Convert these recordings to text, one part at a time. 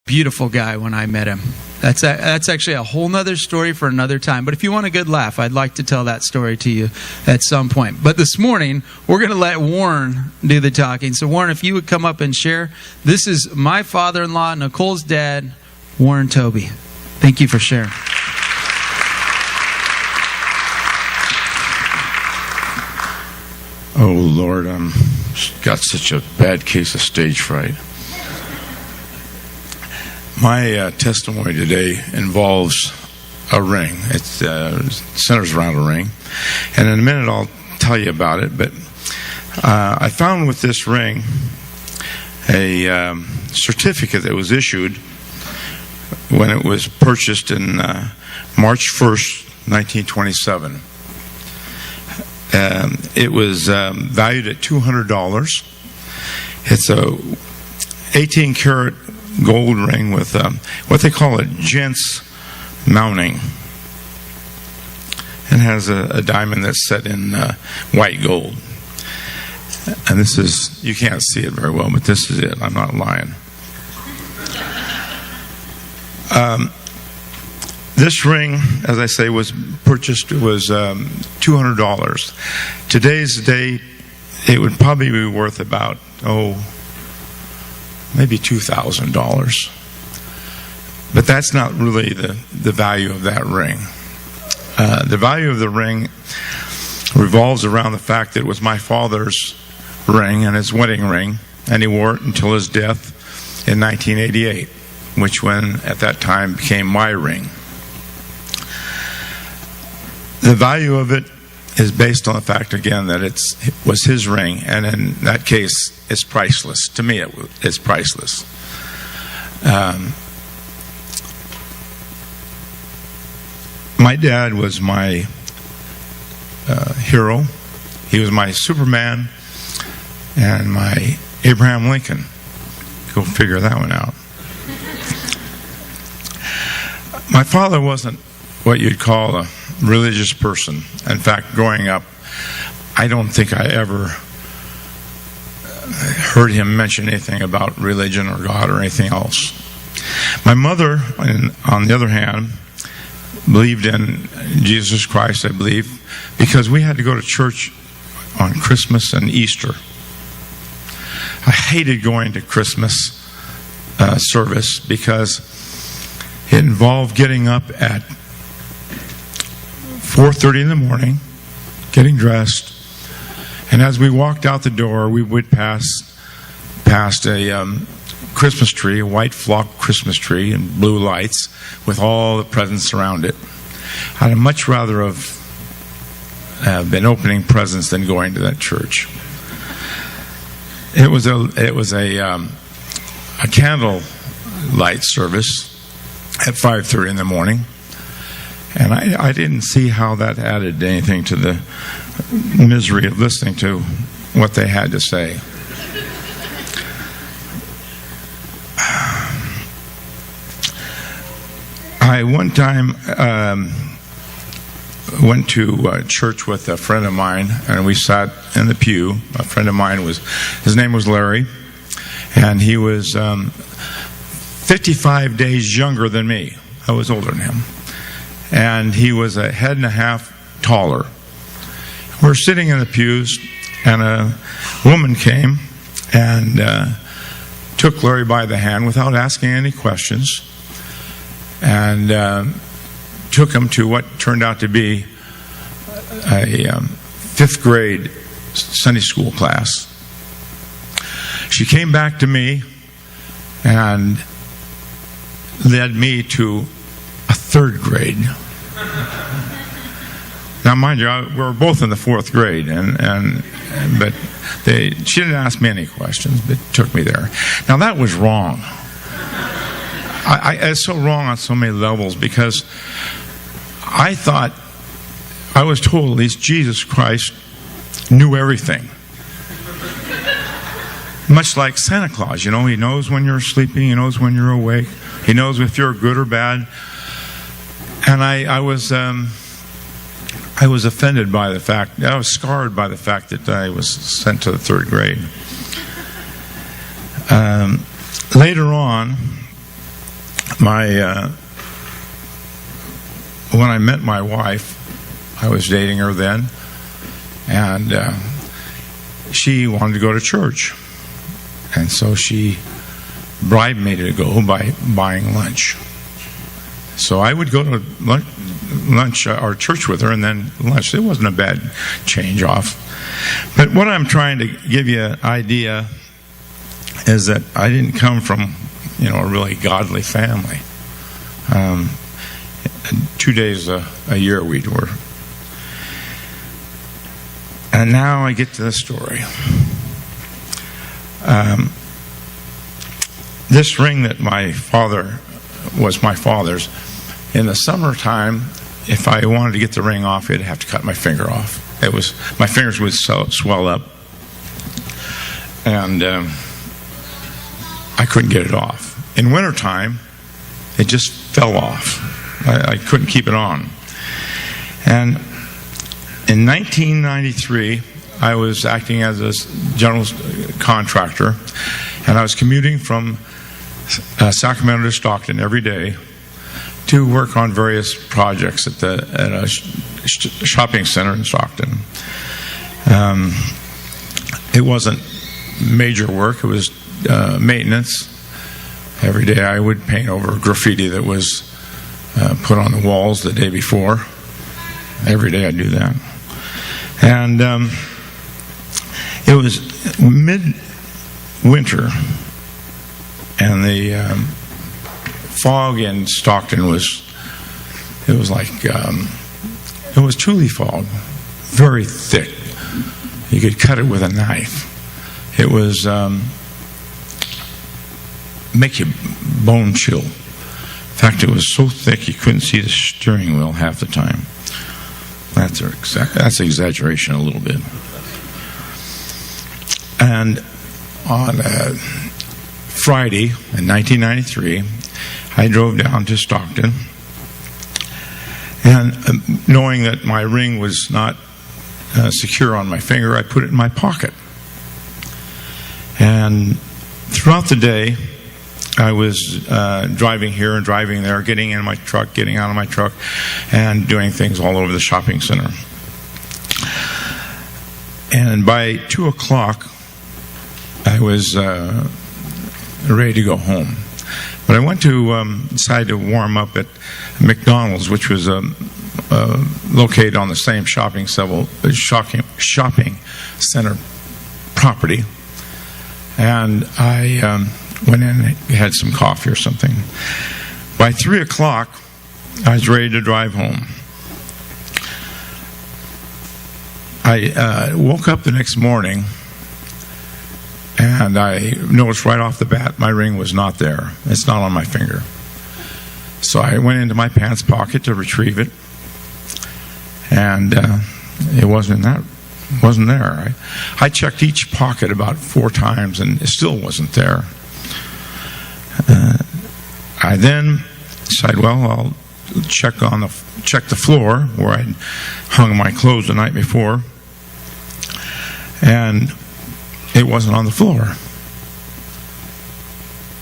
Beautiful guy when I met him. That's actually a whole nother story for another time. But if you want a good laugh, I'd like to tell that story to you at some point. But this morning, we're going to let Warren do the talking. So Warren, if you would come up and share. This is my father-in-law, Nicole's dad, Warren Tobey. Thank you for sharing. Oh, Lord, got such a bad case of stage fright. My testimony today involves a ring. It centers around a ring. And in a minute I'll tell you about it. But I found with this ring a certificate that was issued when it was purchased in March 1st, 1927. It was valued at $200. It's a 18-karat gold ring with what they call a gents mounting. It has a diamond that's set in white gold. And this is, you can't see it very well, but this is it. I'm not lying. This ring, as I say, was purchased, it was $200. Today's date, it would probably be worth about, maybe $2,000. But that's not really the value of that ring. The value of the ring revolves around the fact that it was my father's ring and his wedding ring, and he wore it until his death in 1988, which at that time became my ring. The value of it is based on the fact, again, that it was his ring, and in that case, it's priceless. To me, it's priceless. My dad was my hero. He was my Superman and my Abraham Lincoln. Go figure that one out. My father wasn't what you'd call a religious person. In fact, growing up, I don't think I ever heard him mention anything about religion or God or anything else. My mother, on the other hand, believed in Jesus Christ, I believe, because we had to go to church on Christmas and Easter. I hated going to Christmas service because it involved getting up at 4:30 in the morning, getting dressed, and as we walked out the door, we would pass a Christmas tree, a white flock Christmas tree, and blue lights with all the presents around it. I'd much rather have been opening presents than going to that church. It was a candle light service at 5:30 in the morning. And I didn't see how that added anything to the misery of listening to what they had to say. I one time went to church with a friend of mine, and we sat in the pew. A friend of mine his name was Larry, and he was 55 days younger than me. I was older than him. And he was a head and a half taller. We're sitting in the pews, and a woman came and took Larry by the hand without asking any questions, and took him to what turned out to be a 5th grade Sunday school class. She came back to me and led me to a 3rd grade. Now, mind you, we were both in the 4th grade, but she didn't ask me any questions, but took me there. Now, that was wrong. It's so wrong on so many levels, because I thought, I was told at least Jesus Christ knew everything. Much like Santa Claus, he knows when you're sleeping, he knows when you're awake, he knows if you're good or bad. And I was offended by the fact, I was scarred by the fact that I was sent to the 3rd grade. Later on, when I met my wife, I was dating her then, and she wanted to go to church. And so she bribed me to go by buying lunch. So I would go to lunch or church with her, and then lunch. It wasn't a bad change off. But what I'm trying to give you an idea is that I didn't come from, a really godly family. 2 days a year we were. And now I get to the story. This ring that was my father's, in the summertime, if I wanted to get the ring off, I'd have to cut my finger off. My fingers would swell up, and I couldn't get it off. In wintertime, it just fell off. I couldn't keep it on. And in 1993, I was acting as a general contractor, and I was commuting from Sacramento to Stockton every day to work on various projects at a shopping center in Stockton. It wasn't major work, it was maintenance. Every day I would paint over graffiti that was put on the walls the day before. Every day I'd do that. And it was mid-winter, and the fog in Stockton was truly fog, very thick. You could cut it with a knife. It was make you bone chill. In fact, it was so thick you couldn't see the steering wheel half the time. That's exaggeration a little bit. And on Friday in 1993, I drove down to Stockton, and knowing that my ring was not secure on my finger, I put it in my pocket. And throughout the day, I was driving here and driving there, getting in my truck, getting out of my truck, and doing things all over the shopping center. And by 2 o'clock, I was ready to go home. But I went to decide to warm up at McDonald's, which was located on the same shopping center property. And I went in and had some coffee or something. By 3 o'clock, I was ready to drive home. I woke up the next morning, and I noticed right off the bat my ring was not there. It's not on my finger. So I went into my pants pocket to retrieve it, and it wasn't there. I checked each pocket about 4 times, and it still wasn't there. I then decided, I'll check the floor where I'd hung my clothes the night before, and it wasn't on the floor.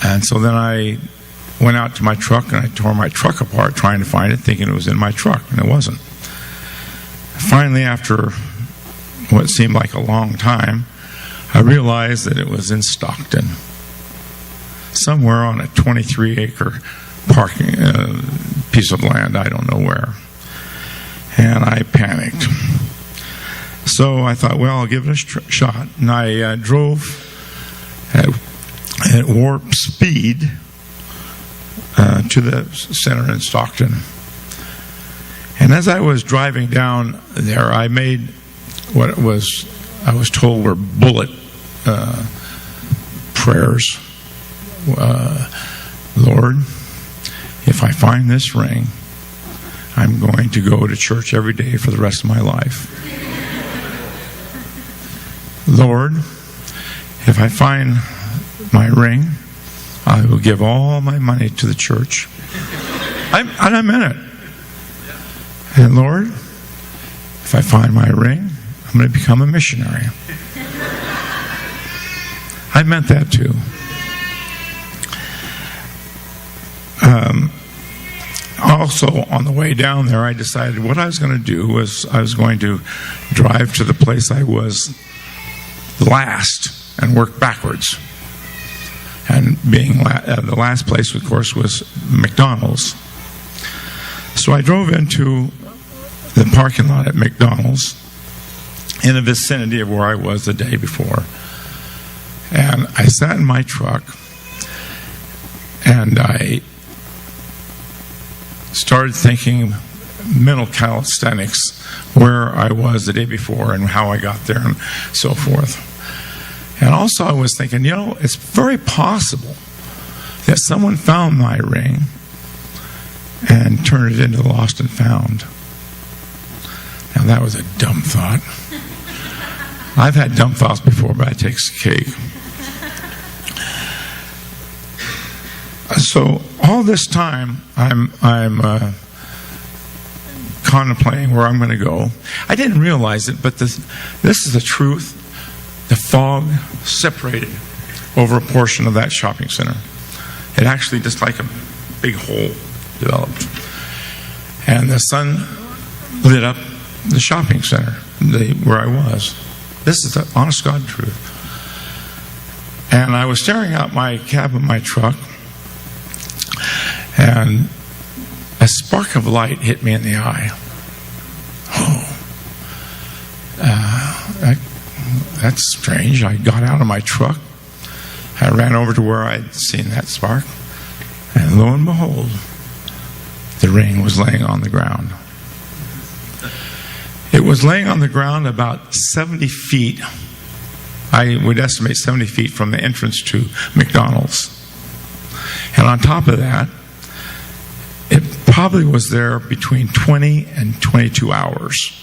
And so then I went out to my truck, and I tore my truck apart trying to find it, thinking it was in my truck, and it wasn't. Finally, after what seemed like a long time, I realized that it was in Stockton, somewhere on a 23-acre parking piece of land, I don't know where. And I panicked. So I thought, I'll give it a shot. And I drove at warp speed to the center in Stockton. And as I was driving down there, I made what I was told were bullet prayers. Lord, if I find this ring, I'm going to go to church every day for the rest of my life. Lord, if I find my ring, I will give all my money to the church. I meant it. And Lord, if I find my ring, I'm going to become a missionary. I meant that too. Also, on the way down there, I decided what I was going to do was I was going to drive to the place I was last and work backwards. And being the last place, of course, was McDonald's. So I drove into the parking lot at McDonald's in the vicinity of where I was the day before. And I sat in my truck and I started thinking mental calisthenics, where I was the day before and how I got there and so forth. And also I was thinking, it's very possible that someone found my ring and turned it into lost and found. Now that was a dumb thought. I've had dumb thoughts before, but it takes cake. So all this time, I'm contemplating where I'm going to go. I didn't realize it, but this is the truth. The fog separated over a portion of that shopping center. It actually just like a big hole developed. And the sun lit up the shopping center where I was. This is the honest God truth. And I was staring out my cab of my truck, and a spark of light hit me in the eye. That's strange. I got out of my truck. I ran over to where I'd seen that spark, and lo and behold, the ring was laying on the ground. It was laying on the ground about 70 feet. I would estimate 70 feet from the entrance to McDonald's. And on top of that, it probably was there between 20 and 22 hours.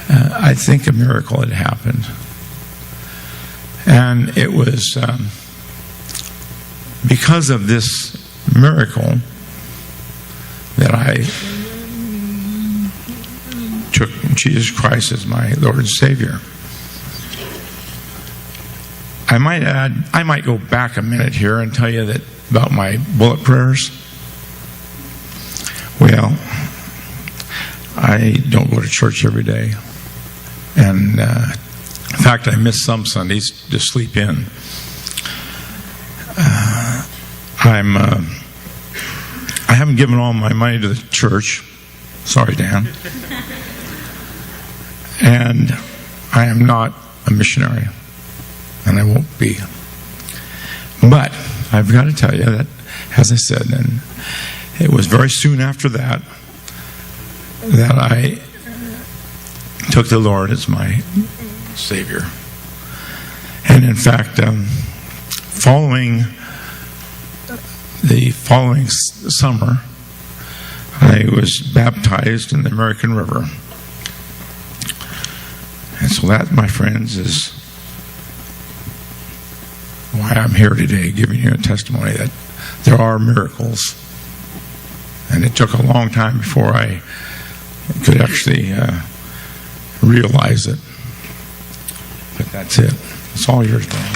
I think a miracle had happened. And it was because of this miracle that I took Jesus Christ as my Lord and Savior. I might add, I might go back a minute here and tell you that about my bullet prayers. Well, I don't go to church every day. And in fact, I miss some Sundays to sleep in. I haven't given all my money to the church. Sorry, Dan. And I am not a missionary. And I won't be. But I've got to tell you that, as I said, and it was very soon after that I took the Lord as my Savior. And in fact, following the following summer, I was baptized in the American River. And so that, my friends, is why I'm here today, giving you a testimony that there are miracles. And it took a long time before I could actually realize it. But that's it. It's all yours, man.